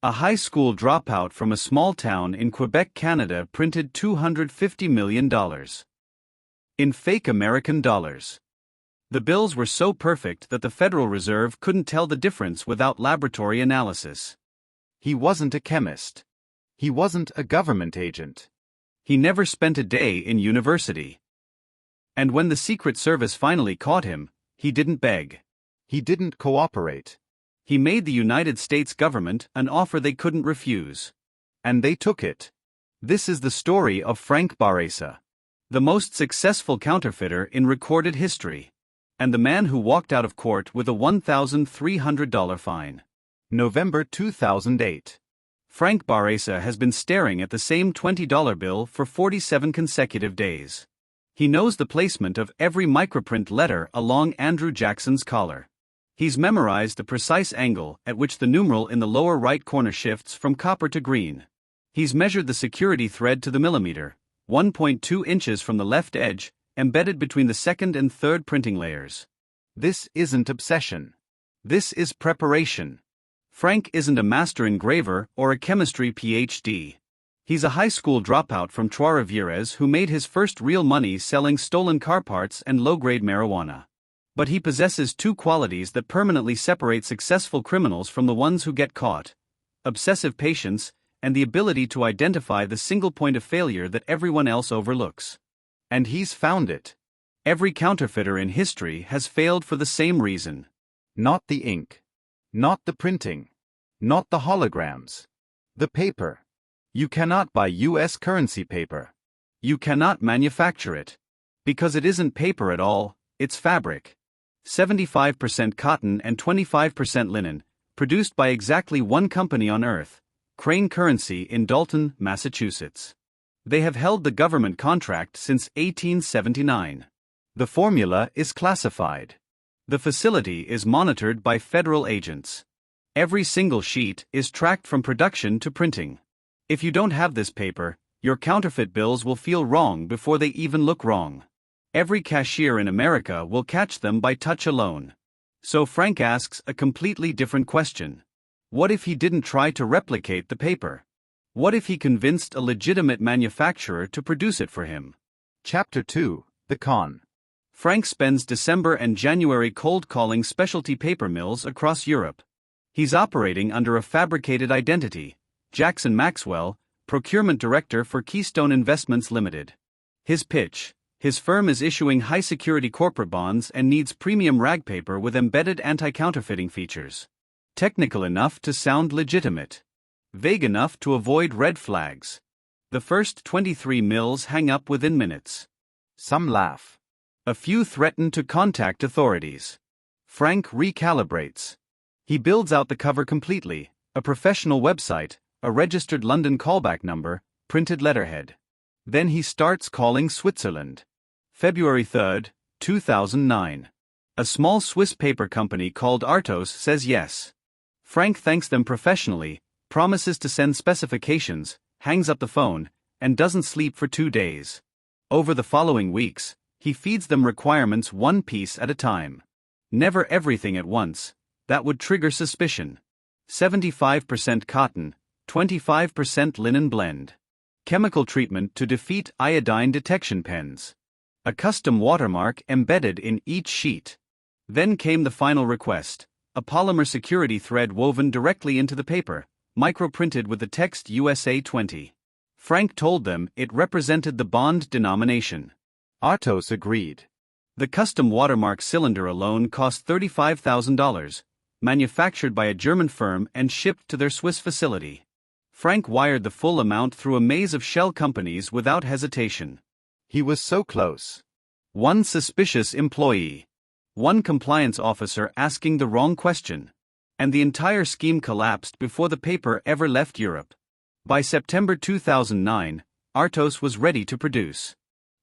A high school dropout from a small town in Quebec, Canada printed $250 million in fake American dollars. The bills were so perfect that the Federal Reserve couldn't tell the difference without laboratory analysis. He wasn't a chemist. He wasn't a government agent. He never spent a day in university. And when the Secret Service finally caught him, he didn't beg. He didn't cooperate. He made the United States government an offer they couldn't refuse. And they took it. This is the story of Frank Barasa, the most successful counterfeiter in recorded history, and the man who walked out of court with a $1,300 fine. November 2008. Frank Barasa has been staring at the same $20 bill for 47 consecutive days. He knows the placement of every microprint letter along Andrew Jackson's collar. He's memorized the precise angle at which the numeral in the lower right corner shifts from copper to green. He's measured the security thread to the millimeter, 1.2 inches from the left edge, embedded between the second and third printing layers. This isn't obsession. This is preparation. Frank isn't a master engraver or a chemistry PhD. He's a high school dropout from Trois-Rivières who made his first real money selling stolen car parts and low-grade marijuana. But he possesses two qualities that permanently separate successful criminals from the ones who get caught: obsessive patience and the ability to identify the single point of failure that everyone else overlooks. And he's found it. Every counterfeiter in history has failed for the same reason. Not the ink. Not the printing. Not the holograms. The paper. You cannot buy US currency paper. You cannot manufacture it. Because it isn't paper at all, it's fabric. 75% cotton and 25% linen, produced by exactly one company on Earth, Crane Currency in Dalton, Massachusetts. They have held the government contract since 1879. The formula is classified. The facility is monitored by federal agents. Every single sheet is tracked from production to printing. If you don't have this paper, your counterfeit bills will feel wrong before they even look wrong. Every cashier in America will catch them by touch alone. So Frank asks a completely different question. What if he didn't try to replicate the paper? What if he convinced a legitimate manufacturer to produce it for him? Chapter 2, The Con. Frank spends December and January cold-calling specialty paper mills across Europe. He's operating under a fabricated identity, Jackson Maxwell, procurement director for Keystone Investments Limited. His pitch: his firm is issuing high-security corporate bonds and needs premium rag paper with embedded anti-counterfeiting features. Technical enough to sound legitimate. Vague enough to avoid red flags. The first 23 mills hang up within minutes. Some laugh. A few threaten to contact authorities. Frank recalibrates. He builds out the cover completely, a professional website, a registered London callback number, printed letterhead. Then he starts calling Switzerland. February 3, 2009. A small Swiss paper company called Artos says yes. Frank thanks them professionally, promises to send specifications, hangs up the phone, and doesn't sleep for 2 days. Over the following weeks, he feeds them requirements one piece at a time. Never everything at once. That would trigger suspicion. 75% cotton, 25% linen blend. Chemical treatment to defeat iodine detection pens. A custom watermark embedded in each sheet. Then came the final request: a polymer security thread woven directly into the paper, microprinted with the text USA 20. Frank told them it represented the bond denomination. Artos agreed. The custom watermark cylinder alone cost $35,000, manufactured by a German firm and shipped to their Swiss facility. Frank wired the full amount through a maze of shell companies without hesitation. He was so close. One suspicious employee. One compliance officer asking the wrong question. And the entire scheme collapsed before the paper ever left Europe. By September 2009, Artos was ready to produce.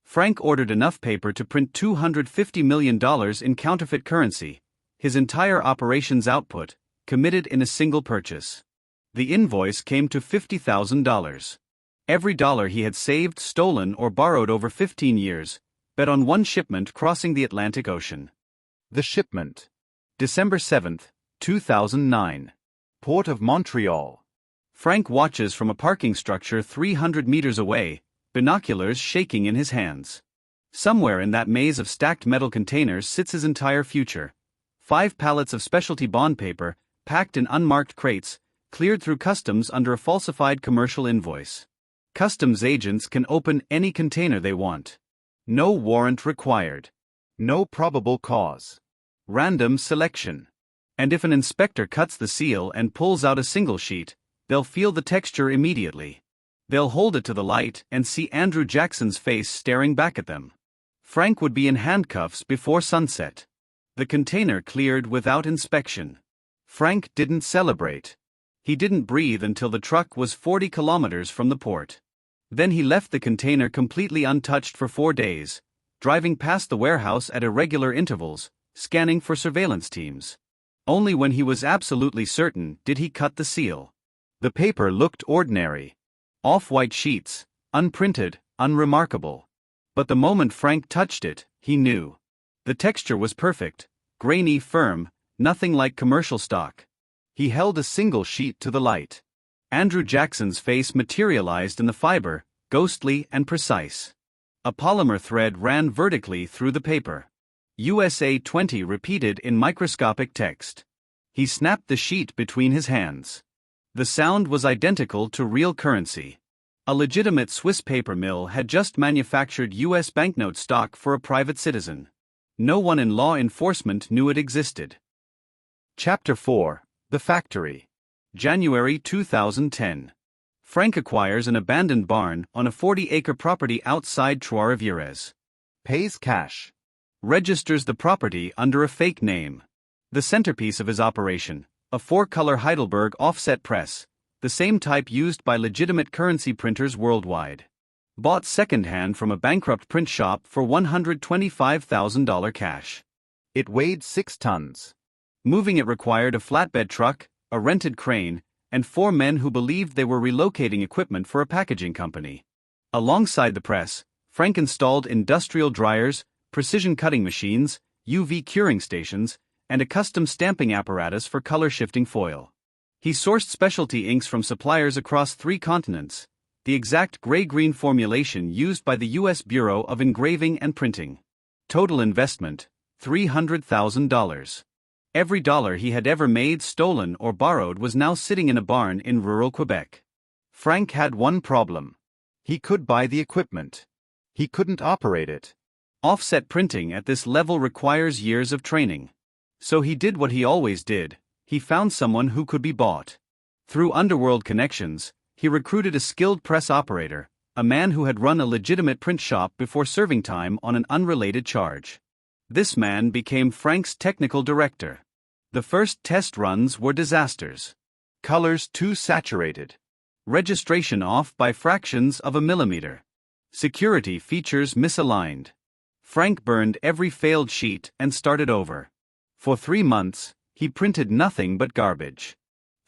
Frank ordered enough paper to print $250 million in counterfeit currency, his entire operations output, committed in a single purchase. The invoice came to $50,000. Every dollar he had saved, stolen, or borrowed over 15 years, bet on one shipment crossing the Atlantic Ocean. The Shipment. December 7, 2009. Port of Montreal. Frank watches from a parking structure 300 meters away, binoculars shaking in his hands. Somewhere in that maze of stacked metal containers sits his entire future. 5 pallets of specialty bond paper, packed in unmarked crates, cleared through customs under a falsified commercial invoice. Customs agents can open any container they want. No warrant required. No probable cause. Random selection. And if an inspector cuts the seal and pulls out a single sheet, they'll feel the texture immediately. They'll hold it to the light and see Andrew Jackson's face staring back at them. Frank would be in handcuffs before sunset. The container cleared without inspection. Frank didn't celebrate. He didn't breathe until the truck was 40 kilometers from the port. Then he left the container completely untouched for 4 days, driving past the warehouse at irregular intervals, scanning for surveillance teams. Only when he was absolutely certain did he cut the seal. The paper looked ordinary. Off-white sheets, unprinted, unremarkable. But the moment Frank touched it, he knew. The texture was perfect, grainy, firm, nothing like commercial stock. He held a single sheet to the light. Andrew Jackson's face materialized in the fiber, ghostly and precise. A polymer thread ran vertically through the paper. USA 20 repeated in microscopic text. He snapped the sheet between his hands. The sound was identical to real currency. A legitimate Swiss paper mill had just manufactured U.S. banknote stock for a private citizen. No one in law enforcement knew it existed. Chapter 4: The Factory. January 2010. Frank acquires an abandoned barn on a 40-acre property outside Trois-Rivières. Pays cash. Registers the property under a fake name. The centerpiece of his operation, a 4-color Heidelberg offset press, the same type used by legitimate currency printers worldwide. Bought secondhand from a bankrupt print shop for $125,000 cash. It weighed 6 tons. Moving it required a flatbed truck, a rented crane, and 4 men who believed they were relocating equipment for a packaging company. Alongside the press, Frank installed industrial dryers, precision cutting machines, UV curing stations, and a custom stamping apparatus for color-shifting foil. He sourced specialty inks from suppliers across 3 continents, the exact gray-green formulation used by the U.S. Bureau of Engraving and Printing. Total investment, $300,000. Every dollar he had ever made, stolen, or borrowed was now sitting in a barn in rural Quebec. Frank had one problem. He could buy the equipment. He couldn't operate it. Offset printing at this level requires years of training. So he did what he always did. He found someone who could be bought. Through underworld connections, he recruited a skilled press operator, a man who had run a legitimate print shop before serving time on an unrelated charge. This man became Frank's technical director. The first test runs were disasters. Colors too saturated. Registration off by fractions of a millimeter. Security features misaligned. Frank burned every failed sheet and started over. For 3 months, he printed nothing but garbage.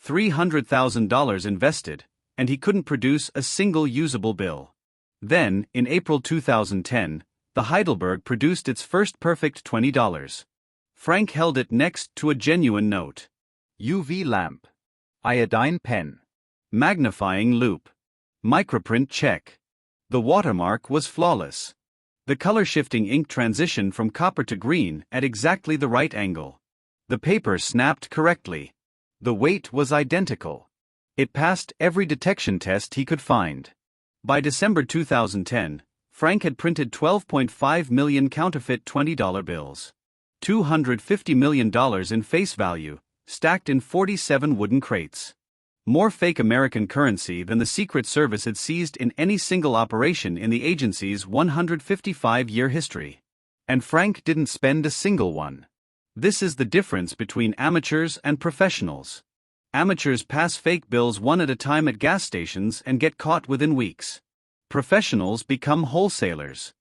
$300,000 invested, and he couldn't produce a single usable bill. Then, in April 2010, the Heidelberg produced its first perfect $20. Frank held it next to a genuine note. UV lamp. Iodine pen. Magnifying loupe. Microprint check. The watermark was flawless. The color-shifting ink transitioned from copper to green at exactly the right angle. The paper snapped correctly. The weight was identical. It passed every detection test he could find. By December 2010, Frank had printed 12.5 million counterfeit $20 bills. $250 million in face value, stacked in 47 wooden crates. More fake American currency than the Secret Service had seized in any single operation in the agency's 155-year history. And Frank didn't spend a single one. This is the difference between amateurs and professionals. Amateurs pass fake bills one at a time at gas stations and get caught within weeks. Professionals become wholesalers.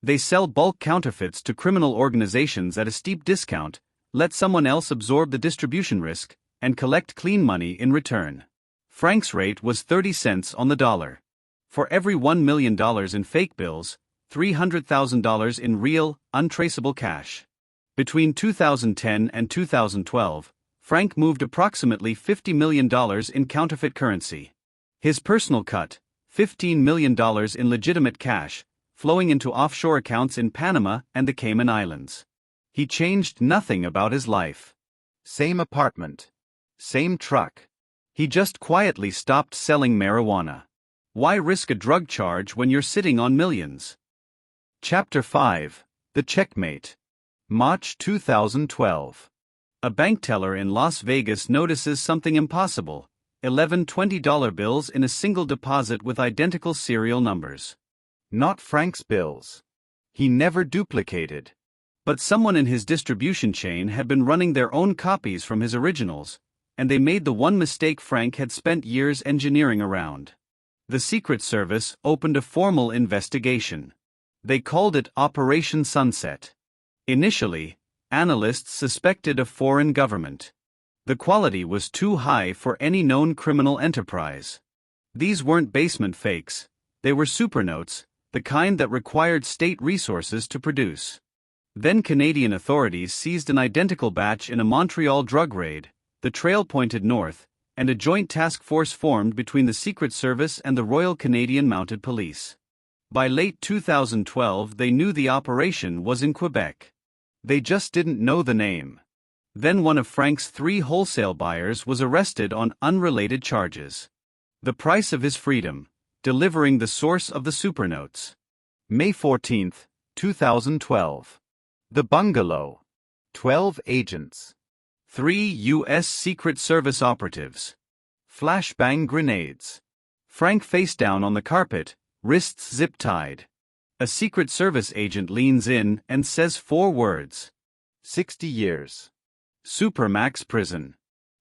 They sell bulk counterfeits to criminal organizations at a steep discount, let someone else absorb the distribution risk, and collect clean money in return. Frank's rate was 30 cents on the dollar. For every $1 million in fake bills, $300,000 in real, untraceable cash. Between 2010 and 2012, Frank moved approximately $50 million in counterfeit currency. His personal cut, $15 million in legitimate cash, flowing into offshore accounts in Panama and the Cayman Islands. He changed nothing about his life. Same apartment. Same truck. He just quietly stopped selling marijuana. Why risk a drug charge when you're sitting on millions? Chapter 5. The Checkmate. March 2012. A bank teller in Las Vegas notices something impossible: 11 $20 bills in a single deposit with identical serial numbers. Not Frank's bills. He never duplicated. But someone in his distribution chain had been running their own copies from his originals, and they made the one mistake Frank had spent years engineering around. The Secret Service opened a formal investigation. They called it Operation Sunset. Initially, analysts suspected a foreign government. The quality was too high for any known criminal enterprise. These weren't basement fakes, they were supernotes, the kind that required state resources to produce. Then Canadian authorities seized an identical batch in a Montreal drug raid. The trail pointed north, and a joint task force formed between the Secret Service and the Royal Canadian Mounted Police. By late 2012, they knew the operation was in Quebec. They just didn't know the name. Then one of Frank's 3 wholesale buyers was arrested on unrelated charges. The price of his freedom: delivering the source of the supernotes. May 14, 2012. The Bungalow. 12 agents. 3 U.S. Secret Service operatives. Flashbang grenades. Frank face down on the carpet, wrists zip-tied. A Secret Service agent leans in and says 4 words. 60 years. Supermax prison.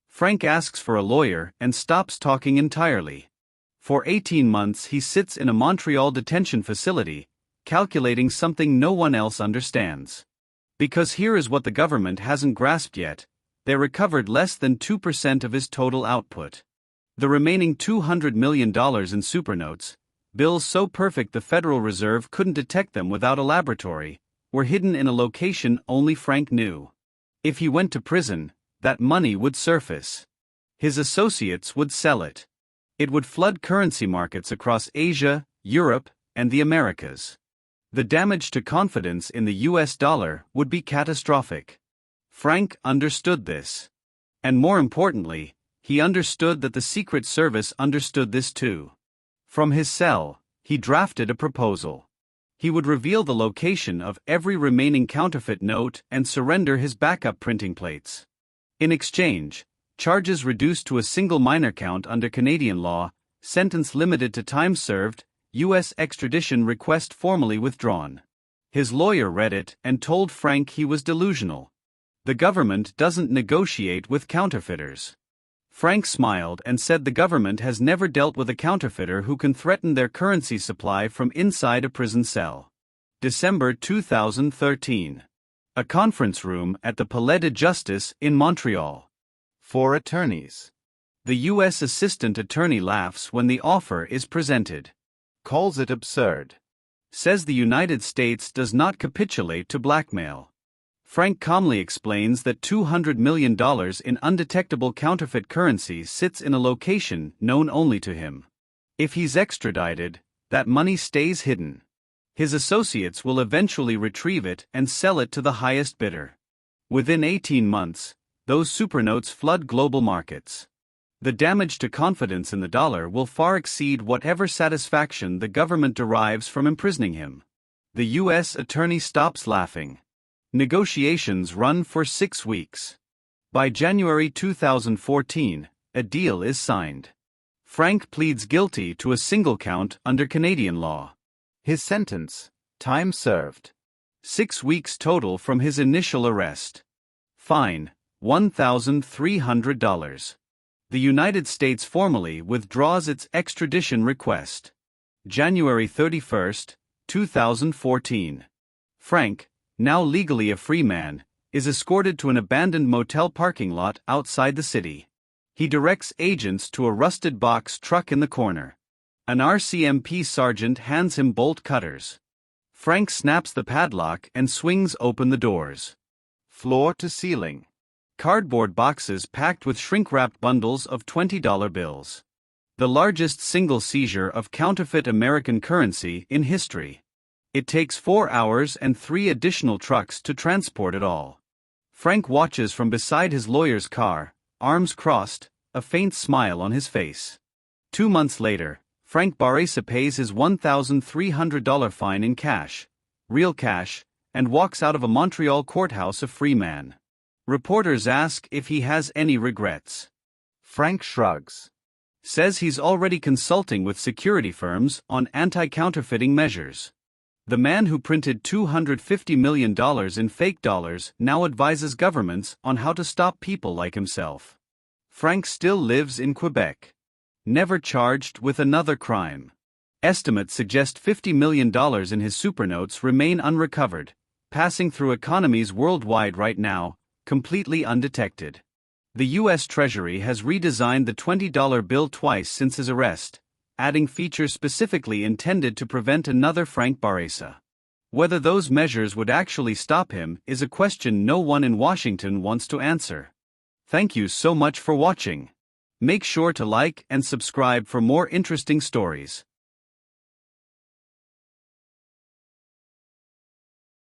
Frank asks for a lawyer and stops talking entirely. For 18 months he sits in a Montreal detention facility, calculating something no one else understands. Because here is what the government hasn't grasped yet: they recovered less than 2% of his total output. The remaining $200 million in supernotes, bills so perfect the Federal Reserve couldn't detect them without a laboratory, were hidden in a location only Frank knew. If he went to prison, that money would surface. His associates would sell it. It would flood currency markets across Asia, Europe, and the Americas. The damage to confidence in the US dollar would be catastrophic. Frank understood this. And more importantly, he understood that the Secret Service understood this too. From his cell, he drafted a proposal. He would reveal the location of every remaining counterfeit note and surrender his backup printing plates. In exchange, charges reduced to a single minor count under Canadian law, sentence limited to time served, U.S. extradition request formally withdrawn. His lawyer read it and told Frank he was delusional. The government doesn't negotiate with counterfeiters. Frank smiled and said the government has never dealt with a counterfeiter who can threaten their currency supply from inside a prison cell. December 2013. A conference room at the Palais de Justice in Montreal. 4 attorneys. The U.S. Assistant Attorney laughs when the offer is presented. Calls it absurd. Says the United States does not capitulate to blackmail. Frank calmly explains that $200 million in undetectable counterfeit currency sits in a location known only to him. If he's extradited, that money stays hidden. His associates will eventually retrieve it and sell it to the highest bidder. Within 18 months, those supernotes flood global markets. The damage to confidence in the dollar will far exceed whatever satisfaction the government derives from imprisoning him. The U.S. attorney stops laughing. Negotiations run for 6 weeks. By January 2014, a deal is signed. Frank pleads guilty to a single count under Canadian law. His sentence: time served. 6 weeks total from his initial arrest. Fine: $1,300. The United States formally withdraws its extradition request. January 31, 2014. Frank, now legally a free man, is escorted to an abandoned motel parking lot outside the city. He directs agents to a rusted box truck in the corner. An RCMP sergeant hands him bolt cutters. Frank snaps the padlock and swings open the doors. Floor to ceiling. Cardboard boxes packed with shrink-wrapped bundles of $20 bills. the largest single seizure of counterfeit American currency in history. It takes 4 hours and 3 additional trucks to transport it all. Frank watches from beside his lawyer's car, arms crossed, a faint smile on his face. 2 months later, Frank Barasa pays his $1,300 fine in cash, real cash, and walks out of a Montreal courthouse a free man. Reporters ask if he has any regrets. Frank shrugs. Says he's already consulting with security firms on anti-counterfeiting measures. The man who printed $250 million in fake dollars now advises governments on how to stop people like himself. Frank still lives in Quebec. Never charged with another crime. Estimates suggest $50 million in his supernotes remain unrecovered, passing through economies worldwide right now, completely undetected. The U.S. Treasury has redesigned the $20 bill twice since his arrest, adding features specifically intended to prevent another Frank Barasa. Whether those measures would actually stop him is a question no one in Washington wants to answer. Thank you so much for watching. Make sure to like and subscribe for more interesting stories.